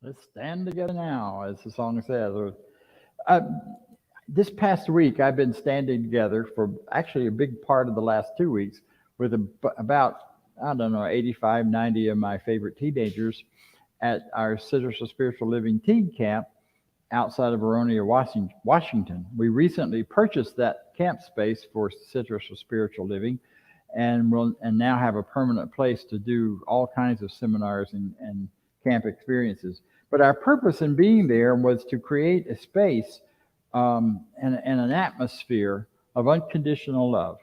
Let's stand together now, as the song says. Uh, this past week, I've been standing together for actually a big part of the last 2 weeks with about, I don't know, 85, 90 of my favorite teenagers at our Citrus of Spiritual Living teen camp outside of Verona, Washington. We recently purchased that camp space for Citrus of Spiritual Living, and now have a permanent place to do all kinds of seminars and camp experiences. But our purpose in being there was to create a space and an atmosphere of unconditional love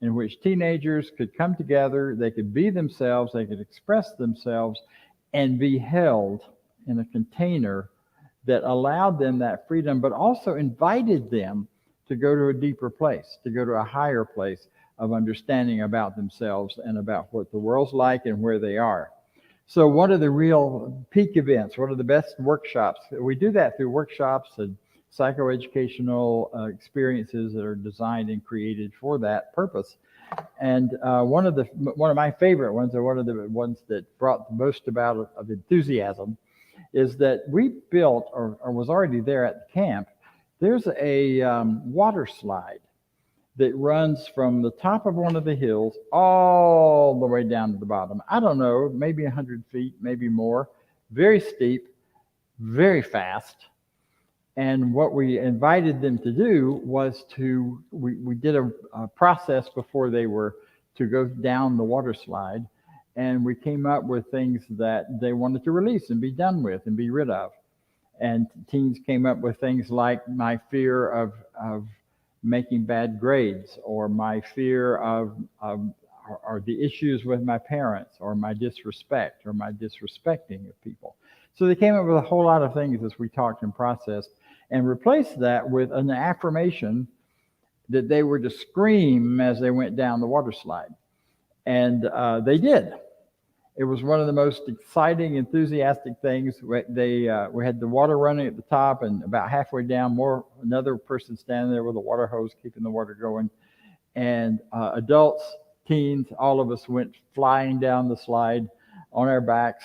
in which teenagers could come together, they could be themselves, they could express themselves, and be held in a container that allowed them that freedom, but also invited them to go to a deeper place, to go to a higher place of understanding about themselves and about what the world's like and where they are. So one of the real peak events, one of the best workshops, we do that through workshops and psychoeducational experiences that are designed and created for that purpose. And one of my favorite ones, or one of the ones that brought the most about of enthusiasm, is that we built, or was already there at the camp, there's a water slide that runs from the top of one of the hills all the way down to the bottom. I don't know, maybe 100 feet, maybe more. Very steep, very fast. And what we invited them to do was we did a process before they were to go down the water slide. And we came up with things that they wanted to release and be done with and be rid of. And teens came up with things like my fear of making bad grades, or my fear or the issues with my parents, or my disrespect, or my disrespecting of people. So they came up with a whole lot of things as we talked and processed, and replaced that with an affirmation that they were to scream as they went down the water slide. And they did. It was one of the most exciting, enthusiastic things. We had the water running at the top, and about halfway down, another person standing there with a water hose keeping the water going. And adults, teens, all of us went flying down the slide on our backs.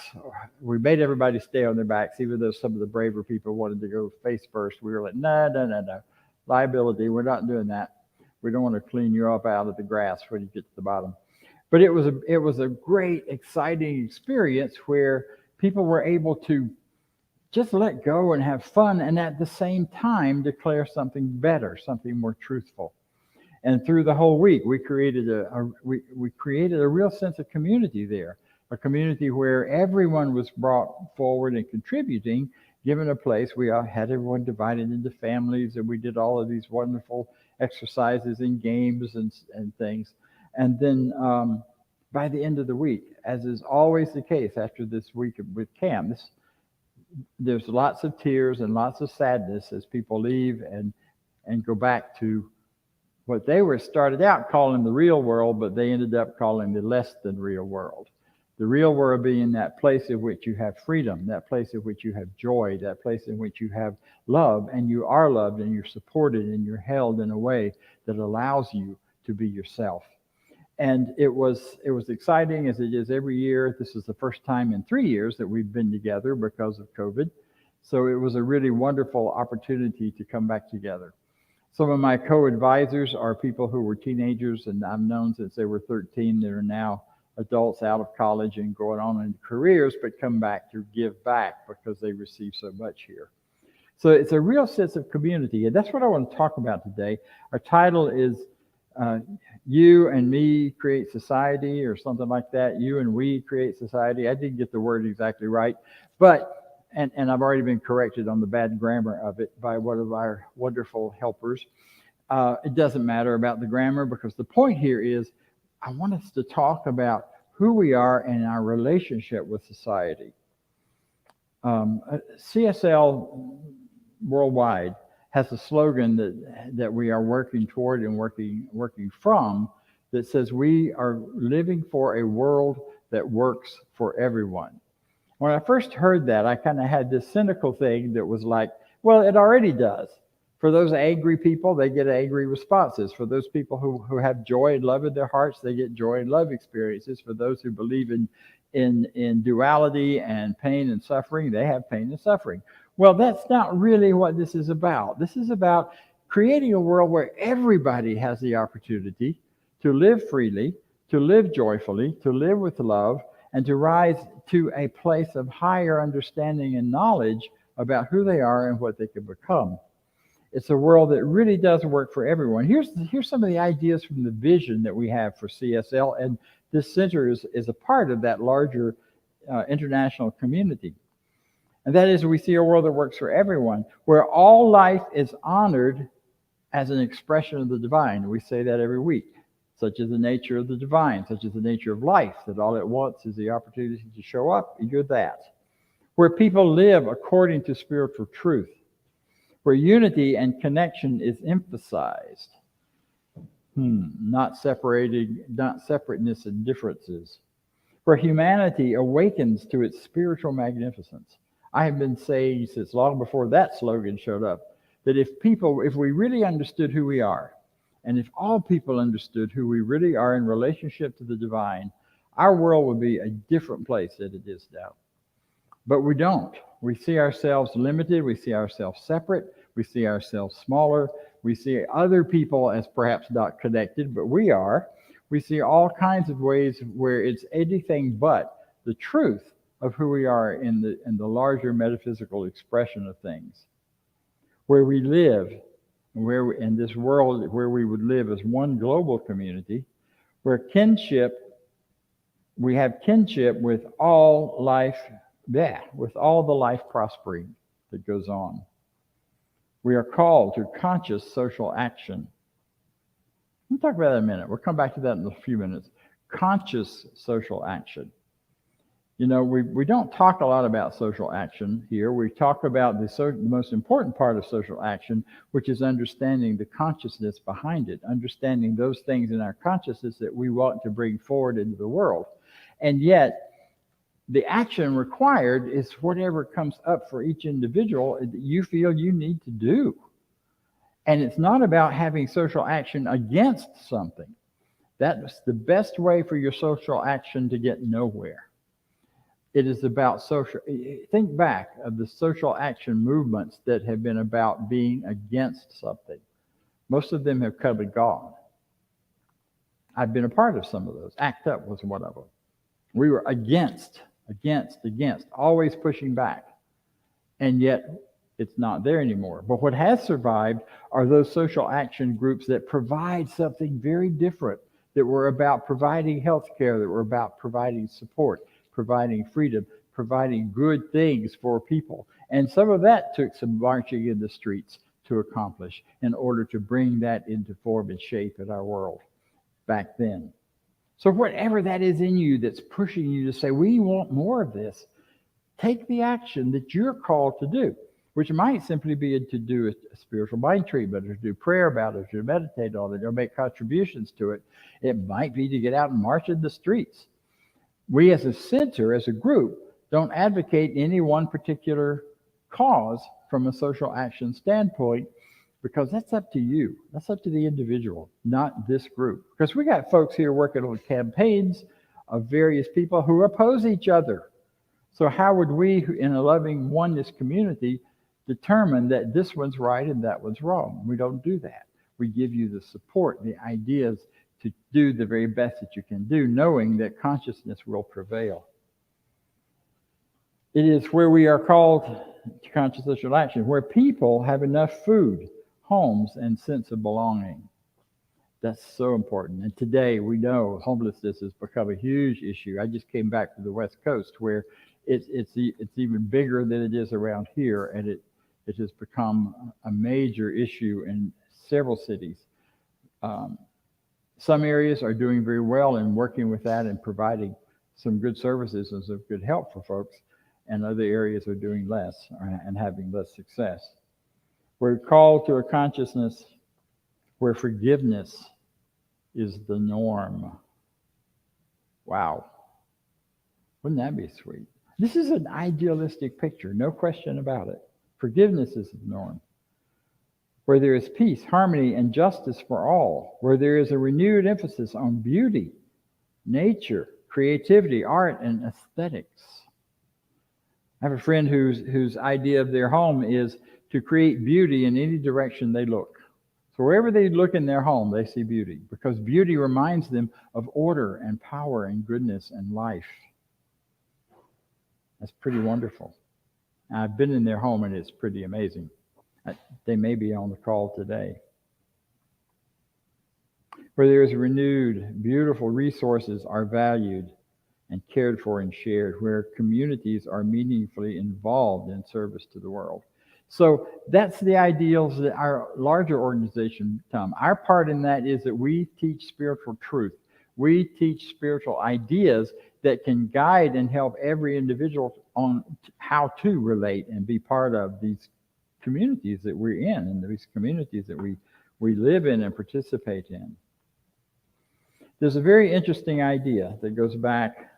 We made everybody stay on their backs, even though some of the braver people wanted to go face first. We were like, no. Liability, we're not doing that. We don't want to clean you up out of the grass when you get to the bottom. But it was a great, exciting experience where people were able to just let go and have fun, and at the same time declare something better, something more truthful. And through the whole week, we created a real sense of community there, a community where everyone was brought forward and contributing, given a place. We all had everyone divided into families, and we did all of these wonderful exercises and games and things. And then by the end of the week, as is always the case after this week with camp, there's lots of tears and lots of sadness as people leave and go back to what they were started out calling the real world, but they ended up calling the less than real world. The real world being that place in which you have freedom, that place in which you have joy, that place in which you have love, and you are loved and you're supported and you're held in a way that allows you to be yourself. And it was exciting, as it is every year. This is the first time in 3 years that we've been together because of COVID. So it was a really wonderful opportunity to come back together. Some of my co-advisors are people who were teenagers and I've known since they were 13 that are now adults out of college and going on in careers, but come back to give back because they receive so much here. So it's a real sense of community. And that's what I want to talk about today. Our title is You and Me Create Society, or something like that. You and We Create Society. I didn't get the word exactly right, but and I've already been corrected on the bad grammar of it by one of our wonderful helpers. It doesn't matter about the grammar, because the point here is I want us to talk about who we are and our relationship with society. CSL worldwide has a slogan that we are working toward and working from, that says we are living for a world that works for everyone. When I first heard that, I kind of had this cynical thing that was like, well, it already does. For those angry people, they get angry responses. For those people who have joy and love in their hearts, they get joy and love experiences. For those who believe in in duality and pain and suffering, they have pain and suffering. Well, that's not really what this is about. This is about creating a world where everybody has the opportunity to live freely, to live joyfully, to live with love, and to rise to a place of higher understanding and knowledge about who they are and what they can become. It's a world that really does work for everyone. Here's some of the ideas from the vision that we have for CSL, and this center is a part of that larger international community. And that is, we see a world that works for everyone, where all life is honored as an expression of the divine. We say that every week. Such is the nature of the divine, such is the nature of life, that all it wants is the opportunity to show up, and you're that. Where people live according to spiritual truth, where unity and connection is emphasized, not separateness and differences, where humanity awakens to its spiritual magnificence. I have been saying since long before that slogan showed up, that if we really understood who we are, and if all people understood who we really are in relationship to the divine, our world would be a different place than it is now. But we don't. We see ourselves limited. We see ourselves separate. We see ourselves smaller. We see other people as perhaps not connected, but we are. We see all kinds of ways where it's anything but the truth of who we are in the larger metaphysical expression of things. Where we live, in this world where we would live as one global community, where we have kinship with all life, with all the life prospering that goes on. We are called to conscious social action. We'll talk about that in a minute. We'll come back to that in a few minutes. Conscious social action. You know, we don't talk a lot about social action here. We talk about the most important part of social action, which is understanding the consciousness behind it, understanding those things in our consciousness that we want to bring forward into the world. And yet, the action required is whatever comes up for each individual that you feel you need to do. And it's not about having social action against something. That's the best way for your social action to get nowhere. It is about think back of the social action movements that have been about being against something. Most of them have come and gone. I've been a part of some of those. ACT UP was one of them. We were against, always pushing back. And yet it's not there anymore. But what has survived are those social action groups that provide something very different, that were about providing health care, that were about providing support, providing freedom, providing good things for people. And some of that took some marching in the streets to accomplish in order to bring that into form and shape in our world back then. So whatever that is in you that's pushing you to say, we want more of this, take the action that you're called to do, which might simply be to do a spiritual mind treatment, or to do prayer about it, or to meditate on it, or make contributions to it. It might be to get out and march in the streets. We as a center, as a group, don't advocate any one particular cause from a social action standpoint, because that's up to you. That's up to the individual, not this group. Because we got folks here working on campaigns of various people who oppose each other. So how would we, in a loving oneness community, determine that this one's right and that one's wrong? We don't do that. We give you the support, the ideas to do the very best that you can do, knowing that consciousness will prevail. It is where we are called to conscious social action, where people have enough food, homes, and sense of belonging. That's so important. And today we know homelessness has become a huge issue. I just came back to the West Coast, where it's even bigger than it is around here, and it has become a major issue in several cities. Some areas are doing very well in working with that and providing some good services and some good help for folks, and other areas are doing less and having less success. We're called to a consciousness where forgiveness is the norm. Wow. Wouldn't that be sweet? This is an idealistic picture, no question about it. Forgiveness is the norm. Where there is peace, harmony, and justice for all, where there is a renewed emphasis on beauty, nature, creativity, art, and aesthetics. I have a friend whose idea of their home is to create beauty in any direction they look. So wherever they look in their home, they see beauty, because beauty reminds them of order and power and goodness and life. That's pretty wonderful. I've been in their home, and it's pretty amazing. They may be on the call today. Where there is renewed, beautiful resources are valued and cared for and shared, where communities are meaningfully involved in service to the world. So that's the ideals that our larger organization, Tom. Our part in that is that we teach spiritual truth. We teach spiritual ideas that can guide and help every individual on how to relate and be part of these communities that we're in, and these communities that we live in and participate in. There's a very interesting idea that goes back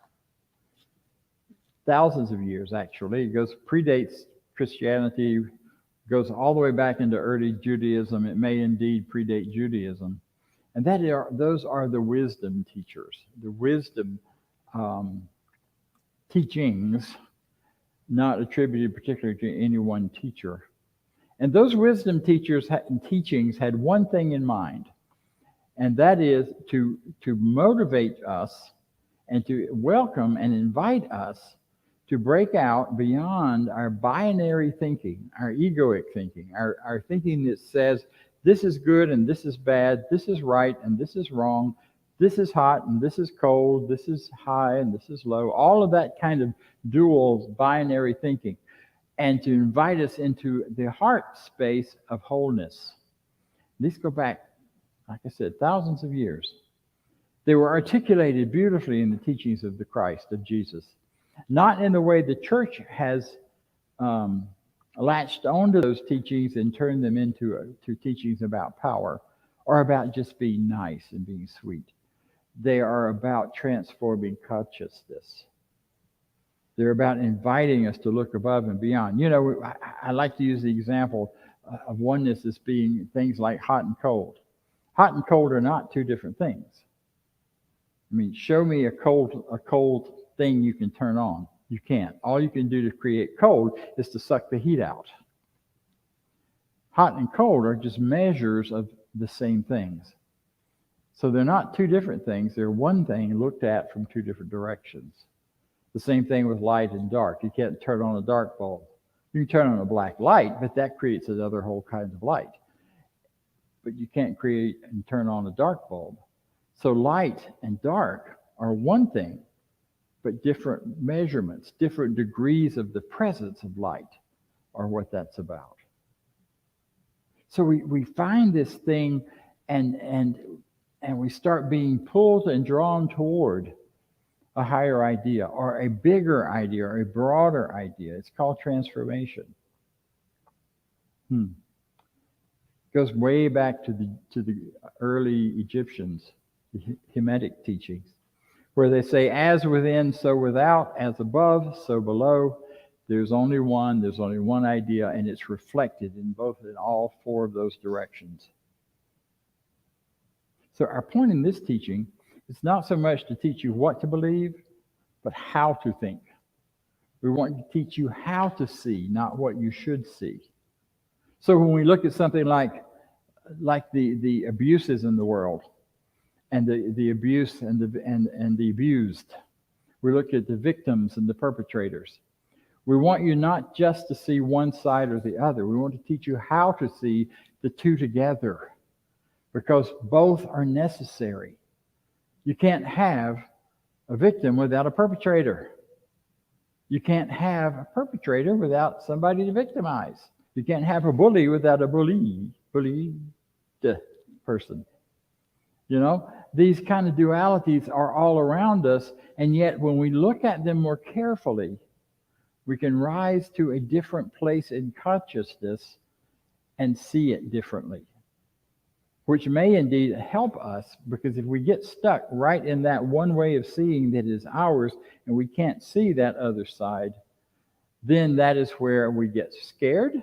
thousands of years, actually. It predates Christianity, goes all the way back into early Judaism. It may indeed predate Judaism. And those are the wisdom teachers, the wisdom teachings, not attributed particularly to any one teacher. And those wisdom teachers and teachings had one thing in mind, and that is to motivate us and to welcome and invite us to break out beyond our binary thinking, our egoic thinking, our thinking that says this is good and this is bad, this is right and this is wrong, this is hot and this is cold, this is high and this is low, all of that kind of dual binary thinking, and to invite us into the heart space of wholeness. These go back, like I said, thousands of years. They were articulated beautifully in the teachings of the Christ, of Jesus. Not in the way the church has latched onto those teachings and turned them into teachings about power or about just being nice and being sweet. They are about transforming consciousness. They're about inviting us to look above and beyond. You know, I like to use the example of oneness as being things like hot and cold. Hot and cold are not two different things. I mean, show me a cold thing you can turn on. You can't. All you can do to create cold is to suck the heat out. Hot and cold are just measures of the same things. So they're not two different things. They're one thing looked at from two different directions. The same thing with light and dark. You can't turn on a dark bulb. You can turn on a black light, but that creates another whole kind of light. But you can't create and turn on a dark bulb. So light and dark are one thing, but different measurements, different degrees of the presence of light are what that's about. So we find this thing and we start being pulled and drawn toward a higher idea or a bigger idea or a broader idea. It's called transformation. It goes way back to the early Egyptians, the Hamitic teachings, where they say, as within, so without, as above, so below. There's only one idea, and it's reflected in all four of those directions. So our point in this teaching is not so much to teach you what to believe, but how to think. We want to teach you how to see, not what you should see. So when we look at something like the abuses in the world, and the abuse and the abused, we look at the victims and the perpetrators. We want you not just to see one side or the other. We want to teach you how to see the two together, because both are necessary. You can't have a victim without a perpetrator. You can't have a perpetrator without somebody to victimize. You can't have a bully without a bullied person. You know, these kind of dualities are all around us, and yet when we look at them more carefully, we can rise to a different place in consciousness and see it differently, which may indeed help us, because if we get stuck right in that one way of seeing that is ours and we can't see that other side, then that is where we get scared.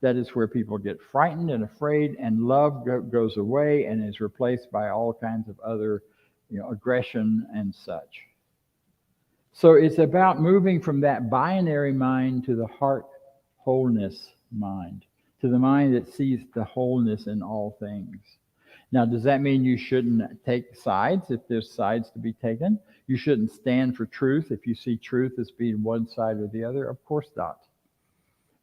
That is where people get frightened and afraid, and love goes away and is replaced by all kinds of other, aggression and such. So it's about moving from that binary mind to the heart wholeness mind, to the mind that sees the wholeness in all things. Now, does that mean you shouldn't take sides if there's sides to be taken? You shouldn't stand for truth if you see truth as being one side or the other? Of course not.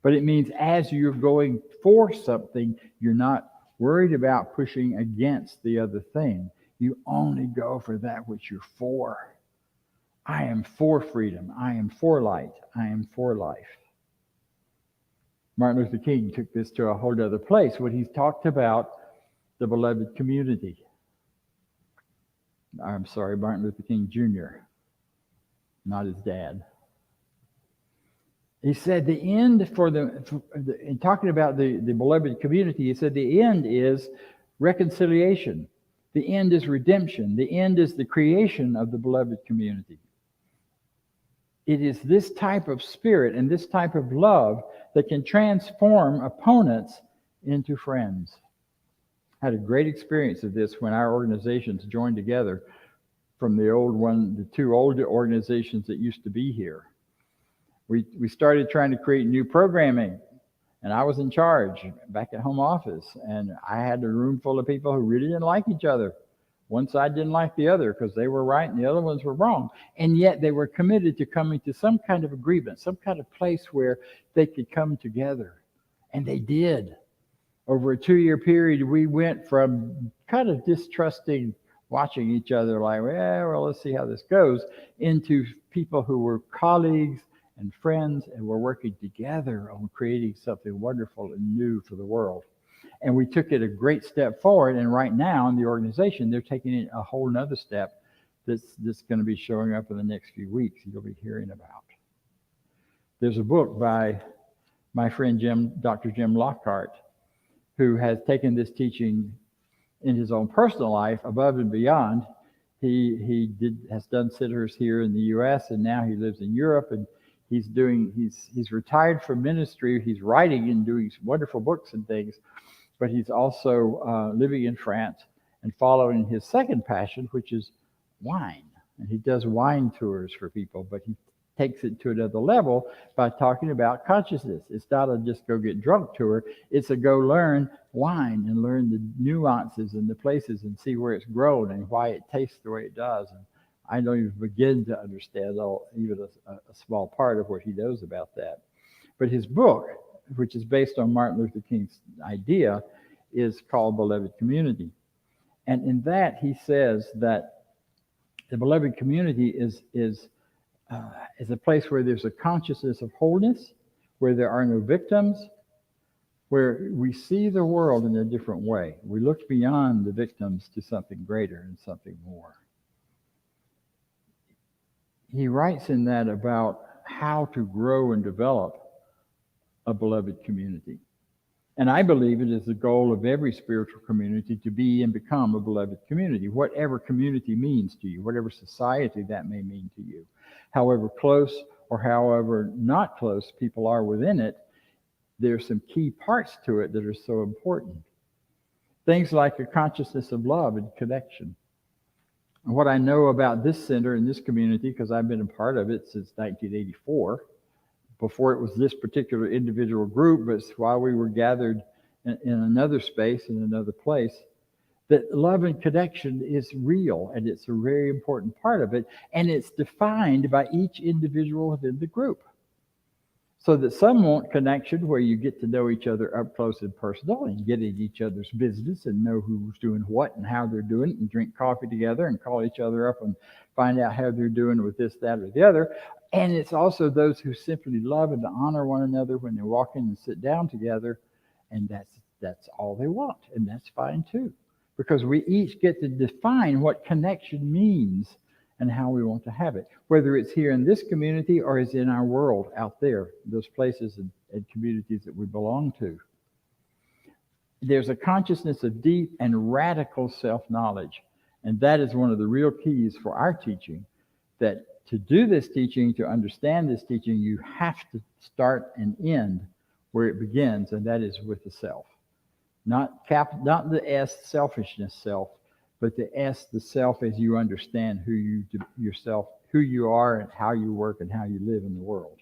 But it means as you're going for something, you're not worried about pushing against the other thing. You only go for that which you're for. I am for freedom. I am for light. I am for life. Martin Luther King took this to a whole other place when he talked about the beloved community. I'm sorry, Martin Luther King Jr., not his dad. He said the end in talking about the beloved community, he said the end is reconciliation. The end is redemption. The end is the creation of the beloved community. It is this type of spirit and this type of love that can transform opponents into friends. I had a great experience of this when our organizations joined together from the two older organizations that used to be here. We started trying to create new programming, and I was in charge back at home office, and I had a room full of people who really didn't like each other. One side didn't like the other because they were right and the other ones were wrong. And yet they were committed to coming to some kind of agreement, some kind of place where they could come together. And they did. Over a 2-year period, we went from kind of distrusting, watching each other like, well, let's see how this goes, into people who were colleagues and friends and were working together on creating something wonderful and new for the world. And we took it a great step forward. And right now in the organization, they're taking it a whole nother step that's going to be showing up in the next few weeks you'll be hearing about. There's a book by my friend Dr. Jim Lockhart, who has taken this teaching in his own personal life above and beyond. He has done sitters here in the U.S. and now he lives in Europe, and he's retired from ministry. He's writing and doing wonderful books and things, but he's also living in France and following his second passion, which is wine. And he does wine tours for people, but he takes it to another level by talking about consciousness. It's not a just go get drunk tour. It's a go learn wine and learn the nuances and the places and see where it's grown and why it tastes the way it does. And I don't even begin to understand even a small part of what he knows about that. But his book, which is based on Martin Luther King's idea, is called Beloved Community. And in that, he says that the beloved community is a place where there's a consciousness of wholeness, where there are no victims, where we see the world in a different way. We look beyond the victims to something greater and something more. He writes in that about how to grow and develop a beloved community. And I believe it is the goal of every spiritual community to be and become a beloved community, whatever community means to you, whatever society that may mean to you. However close or however not close people are within it, there's some key parts to it that are so important. Things like a consciousness of love and connection. And what I know about this center and this community, because I've been a part of it since 1984, before it was this particular individual group, but while we were gathered in another space, in another place, that love and connection is real, and it's a very important part of it, and it's defined by each individual within the group. So that some want connection where you get to know each other up close and personal and get in each other's business and know who's doing what and how they're doing it and drink coffee together and call each other up and find out how they're doing with this, that, or the other. And it's also those who simply love and honor one another when they walk in and sit down together, and that's all they want, and that's fine too. Because we each get to define what connection means and how we want to have it, whether it's here in this community or is in our world out there, those places and communities that we belong to. There's a consciousness of deep and radical self-knowledge, and that is one of the real keys for our teaching, that to do this teaching, to understand this teaching, you have to start and end where it begins, and that is with the self. Not the S, selfishness self, but the S, the self, as you understand who you are and how you work and how you live in the world.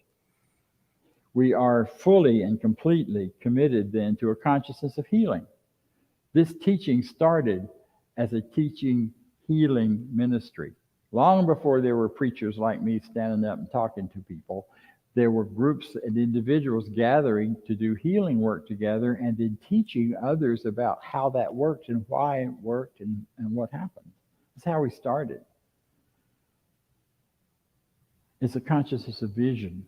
We are fully and completely committed then to a consciousness of healing. This teaching started as a teaching healing ministry. Long before there were preachers like me standing up and talking to people, there were groups and individuals gathering to do healing work together and then teaching others about how that worked and why it worked and what happened. That's how we started. It's a consciousness of vision.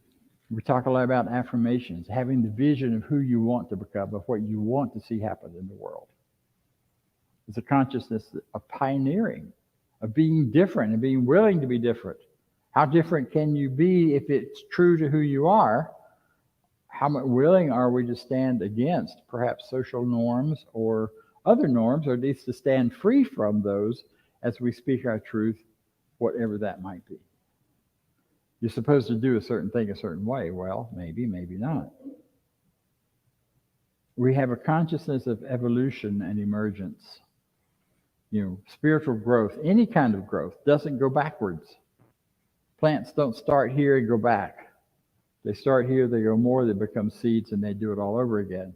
We talk a lot about affirmations, having the vision of who you want to become, of what you want to see happen in the world. It's a consciousness of pioneering, of being different and being willing to be different. How different can you be if it's true to who you are? How willing are we to stand against perhaps social norms or other norms, or at least to stand free from those as we speak our truth, whatever that might be? You're supposed to do a certain thing a certain way. Well, maybe, maybe not. We have a consciousness of evolution and emergence. Spiritual growth, any kind of growth, doesn't go backwards. Plants don't start here and go back. They start here, they go more, they become seeds, and they do it all over again.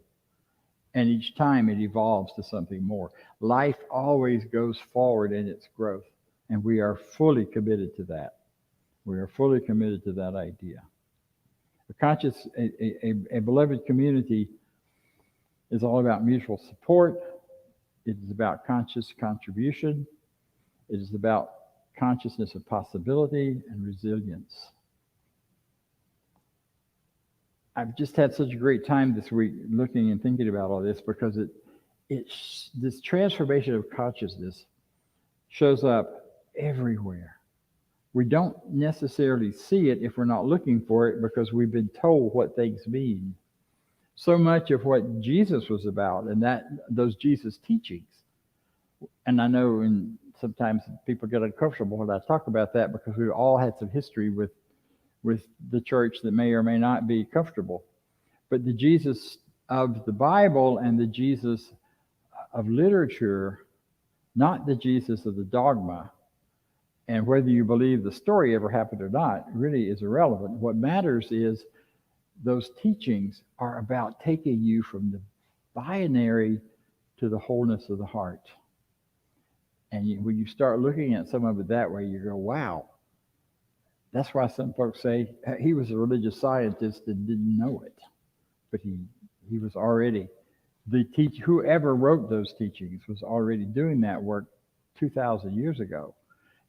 And each time it evolves to something more. Life always goes forward in its growth, and we are fully committed to that. We are fully committed to that idea. A beloved community is all about mutual support. It is about conscious contribution. It is about consciousness of possibility and resilience. I've just had such a great time this week looking and thinking about all this, because this transformation of consciousness shows up everywhere. We don't necessarily see it if we're not looking for it, because we've been told what things mean. So much of what Jesus was about, and those Jesus teachings. And I know sometimes people get uncomfortable when I talk about that, because we've all had some history with the church that may or may not be comfortable. But the Jesus of the Bible and the Jesus of literature, not the Jesus of the dogma, and whether you believe the story ever happened or not, really is irrelevant. What matters is those teachings are about taking you from the binary to the wholeness of the heart. And when you start looking at some of it that way, you go, wow. That's why some folks say he was a religious scientist and didn't know it. But he was already, whoever wrote those teachings was already doing that work 2,000 years ago.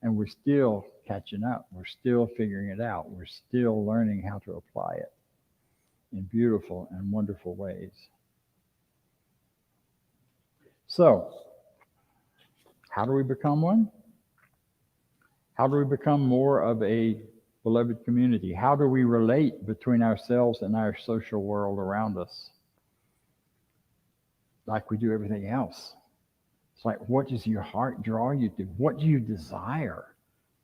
And we're still catching up. We're still figuring it out. We're still learning how to apply it in beautiful and wonderful ways. So, how do we become one? How do we become more of a beloved community? How do we relate between ourselves and our social world around us? Like we do everything else. It's like, what does your heart draw you to? What do you desire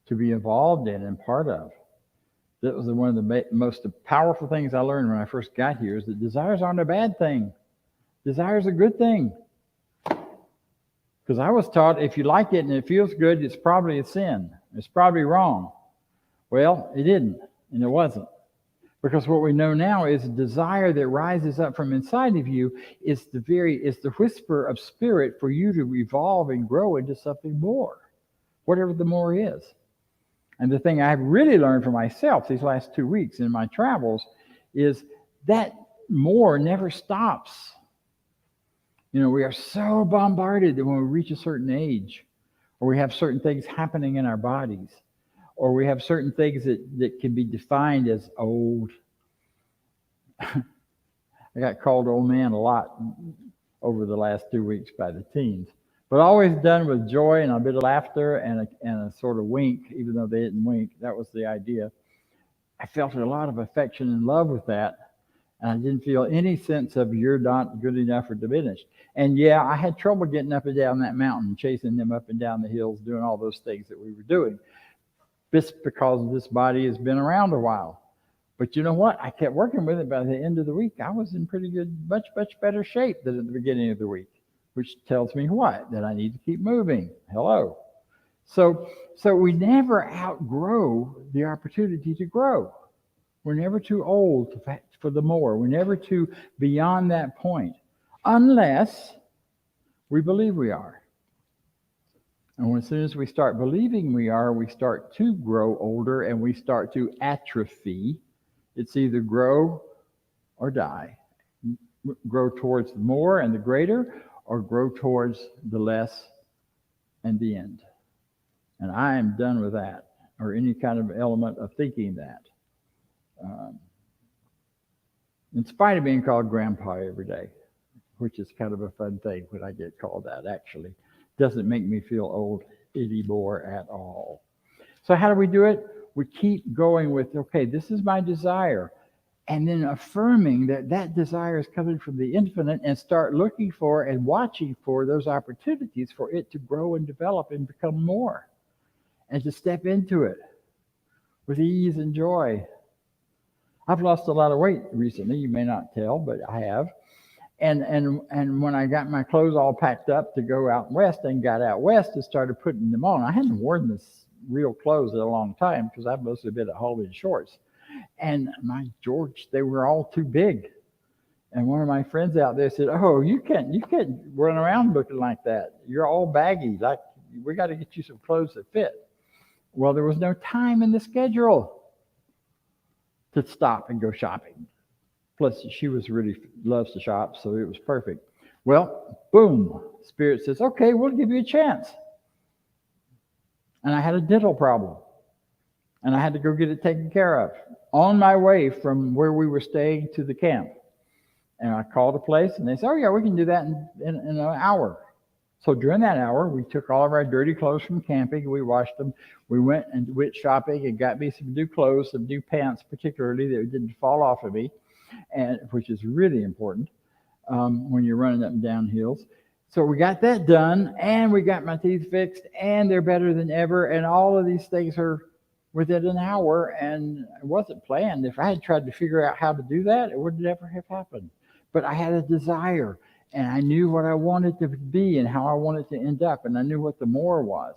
to be involved in and part of? That was one of the most powerful things I learned when I first got here, is that desires aren't a bad thing. Desire is a good thing. Because I was taught if you like it and it feels good, it's probably a sin. It's probably wrong. Well, it didn't, and it wasn't. Because what we know now is desire that rises up from inside of you is the whisper of spirit for you to evolve and grow into something more, whatever the more is. And the thing I've really learned for myself these last 2 weeks in my travels is that more never stops. We are so bombarded that when we reach a certain age, or we have certain things happening in our bodies, or we have certain things that can be defined as old. I got called old man a lot over the last 2 weeks by the teens, but always done with joy and a bit of laughter and a sort of wink, even though they didn't wink. That was the idea. I felt a lot of affection and love with that. And I didn't feel any sense of you're not good enough or diminished. And yeah, I had trouble getting up and down that mountain, chasing them up and down the hills, doing all those things that we were doing. Just because this body has been around a while. But you know what? I kept working with it. By the end of the week, I was in pretty good, much, much better shape than at the beginning of the week. which tells me what? That I need to keep moving. Hello. So we never outgrow the opportunity to grow. We're never too old for the more. We're never too beyond that point, unless we believe we are. And as soon as we start believing we are, we start to grow older and we start to atrophy. It's either grow or die. Grow towards the more and the greater, or grow towards the less and the end. And I am done with that, or any kind of element of thinking that. In spite of being called grandpa every day, which is kind of a fun thing when I get called that, actually. Doesn't make me feel old anymore at all. So how do we do it? We keep going with, okay, this is my desire. And then affirming that that desire is coming from the infinite, and start looking for and watching for those opportunities for it to grow and develop and become more. And to step into it with ease and joy. I've lost a lot of weight recently. You may not tell, but I have. And when I got my clothes all packed up to go out west and got out west and started putting them on, I hadn't worn this real clothes in a long time because I've mostly been at home in shorts. And my George, they were all too big. And one of my friends out there said, "Oh, you can't run around looking like that. You're all baggy. Like, we got to get you some clothes that fit." Well, there was no time in the schedule to stop and go shopping. Plus, she loves to shop, so it was perfect. Well, boom, Spirit says, "Okay, we'll give you a chance." And I had a dental problem, and I had to go get it taken care of on my way from where we were staying to the camp. And I called a place, and they said, "Oh, yeah, we can do that in an hour." So during that hour, we took all of our dirty clothes from camping, we washed them. We went shopping and got me some new clothes, some new pants, particularly that didn't fall off of me, and which is really important when you're running up and down hills. So we got that done, and we got my teeth fixed, and they're better than ever. And all of these things are within an hour, and it wasn't planned. If I had tried to figure out how to do that, it would never have happened. But I had a desire, and I knew what I wanted to be and how I wanted to end up, and I knew what the more was.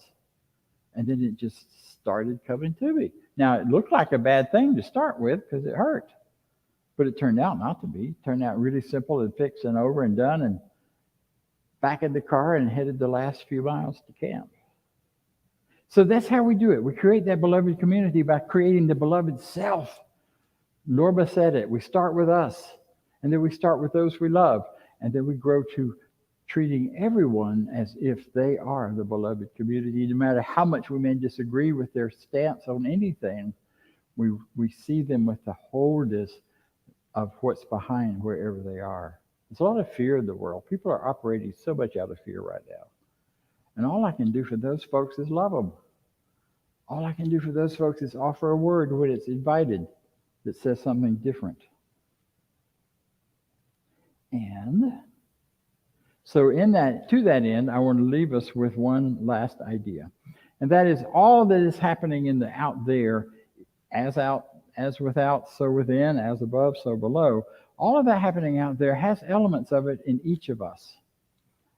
And then it just started coming to me. Now, it looked like a bad thing to start with because it hurt. But it turned out not to be. It turned out really simple and fixed and over and done, and back in the car and headed the last few miles to camp. So that's how we do it. We create that beloved community by creating the beloved self. Norma said it. We start with us, and then we start with those we love, and then we grow to treating everyone as if they are the beloved community. No matter how much we may disagree with their stance on anything, we see them with the wholeness of what's behind wherever they are. There's a lot of fear in the world. People are operating so much out of fear right now. And all I can do for those folks is love them. All I can do for those folks is offer a word when it's invited that says something different. And so to that end, I want to leave us with one last idea. And that is all that is happening in the out there, as without, so within, as above, so below. All of that happening out there has elements of it in each of us.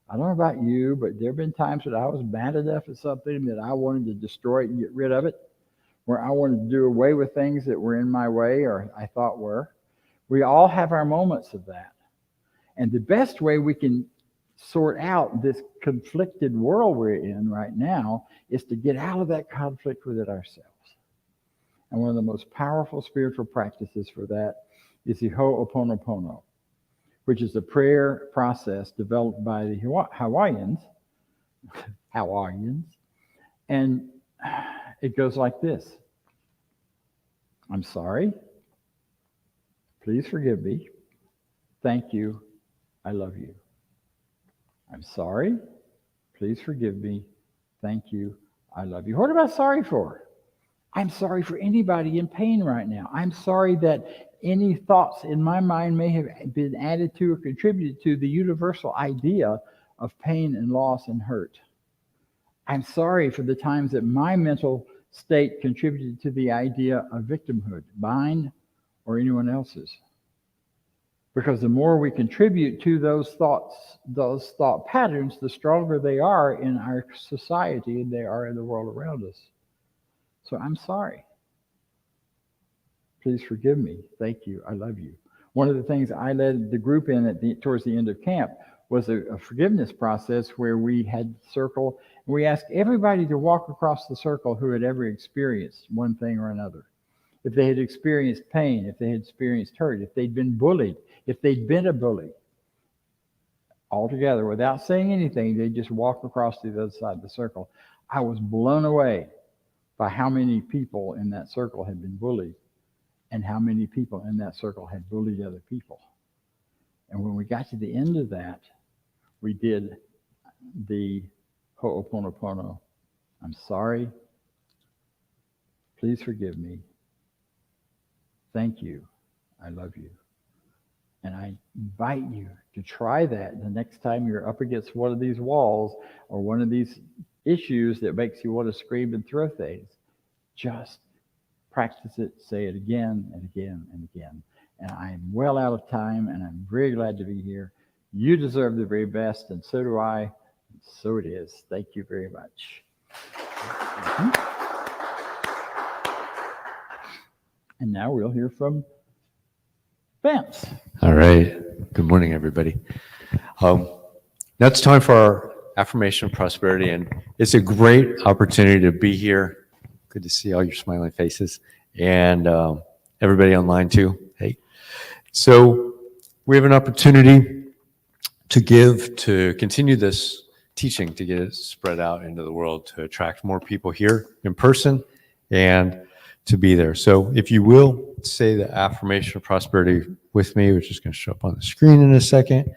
I don't know about you, but there have been times that I was mad enough at something that I wanted to destroy it and get rid of it, where I wanted to do away with things that were in my way or I thought were. We all have our moments of that. And the best way we can sort out this conflicted world we're in right now is to get out of that conflict within ourselves. And one of the most powerful spiritual practices for that is the Ho'oponopono, which is a prayer process developed by the Hawaiians. And it goes like this. I'm sorry. Please forgive me. Thank you. I love you. I'm sorry. Please forgive me. Thank you. I love you. What am I sorry for? I'm sorry for anybody in pain right now. I'm sorry that any thoughts in my mind may have been added to or contributed to the universal idea of pain and loss and hurt. I'm sorry for the times that my mental state contributed to the idea of victimhood, mine or anyone else's. Because the more we contribute to those thoughts, those thought patterns, the stronger they are in our society and they are in the world around us. So I'm sorry. Please forgive me. Thank you. I love you. One of the things I led the group in towards the end of camp was a forgiveness process where we had circle, and we asked everybody to walk across the circle who had ever experienced one thing or another. If they had experienced pain, if they had experienced hurt, if they'd been bullied, if they'd been a bully, all together without saying anything, they just walk across to the other side of the circle. I was blown away by how many people in that circle had been bullied and how many people in that circle had bullied other people. And when we got to the end of that, we did the Ho'oponopono. I'm sorry. Please forgive me. Thank you. I love you. And I invite you to try that the next time you're up against one of these walls or one of these issues that makes you want to scream and throw things. Just practice it, say it again and again and again. And I'm well out of time, and I'm very glad to be here. You deserve the very best, and so do I. And so it is. Thank you very much. And now we'll hear from Vance. All right. Good morning, everybody. Now it's time for our Affirmation Prosperity, and it's a great opportunity to be here. Good to see all your smiling faces, and everybody online too. Hey. So we have an opportunity to continue this teaching, to get it spread out into the world, to attract more people here in person and to be there. So if you will say the Affirmation of Prosperity with me, which is going to show up on the screen in a second,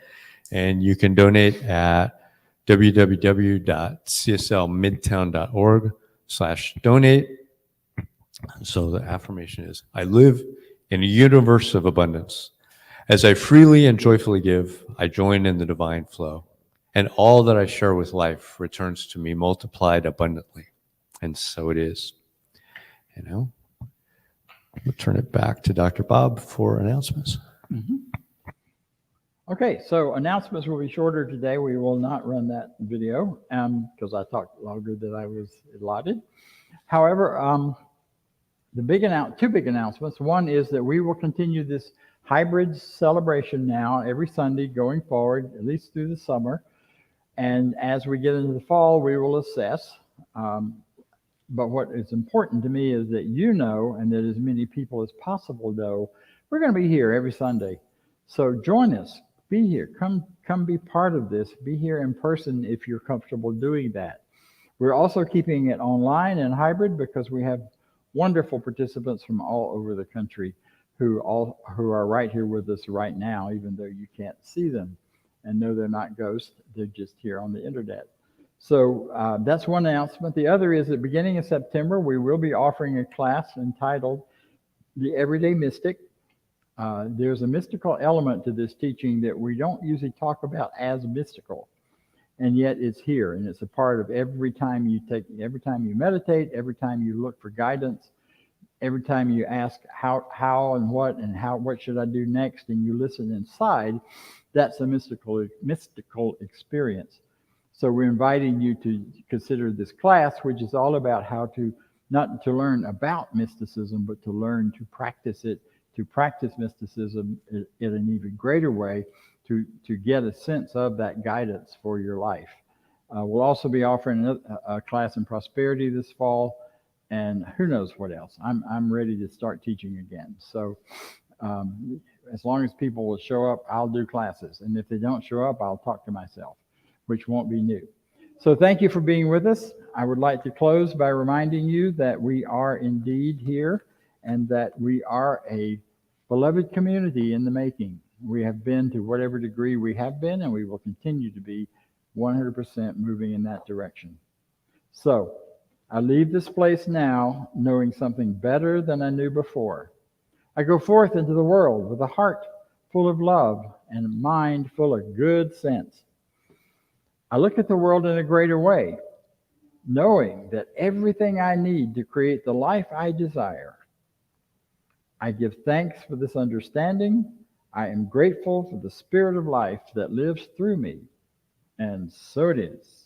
and you can donate at www.cslmidtown.org/donate. So the affirmation is, I live in a universe of abundance. As I freely and joyfully give, I join in the divine flow, and all that I share with life returns to me multiplied abundantly. And so it is. You know, we'll turn it back to Dr. Bob for announcements. Mm-hmm. Okay, so announcements will be shorter today. We will not run that video because I talked longer than I was allotted. However, two big announcements. One is that we will continue this hybrid celebration now every Sunday going forward, at least through the summer. And as we get into the fall, we will assess. But what is important to me is that you know, and that as many people as possible know, we're going to be here every Sunday. So join us. Be here. Come be part of this. Be here in person if you're comfortable doing that. We're also keeping it online and hybrid because we have wonderful participants from all over the country who are right here with us right now, even though you can't see them. And no, they're not ghosts. They're just here on the internet. So that's one announcement. The other is that beginning in September, we will be offering a class entitled The Everyday Mystic. There's a mystical element to this teaching that we don't usually talk about as mystical, and yet it's here, and it's a part of every time you meditate, every time you look for guidance, every time you ask how and what should I do next, and you listen inside. That's a mystical experience. So we're inviting you to consider this class, which is all about how to not to learn about mysticism, but to learn to practice it. To practice mysticism in an even greater way, to get a sense of that guidance for your life. We'll also be offering a class in prosperity this fall, and who knows what else. I'm ready to start teaching again. So as long as people will show up, I'll do classes. And if they don't show up, I'll talk to myself, which won't be new. So thank you for being with us. I would like to close by reminding you that we are indeed here, and that we are a beloved community in the making. We have been, to whatever degree we have been, and we will continue to be 100% moving in that direction. So I leave this place now knowing something better than I knew before. I go forth into the world with a heart full of love and a mind full of good sense. I look at the world in a greater way, knowing that everything I need to create the life I desire. I give thanks for this understanding. I am grateful for the spirit of life that lives through me. And so it is.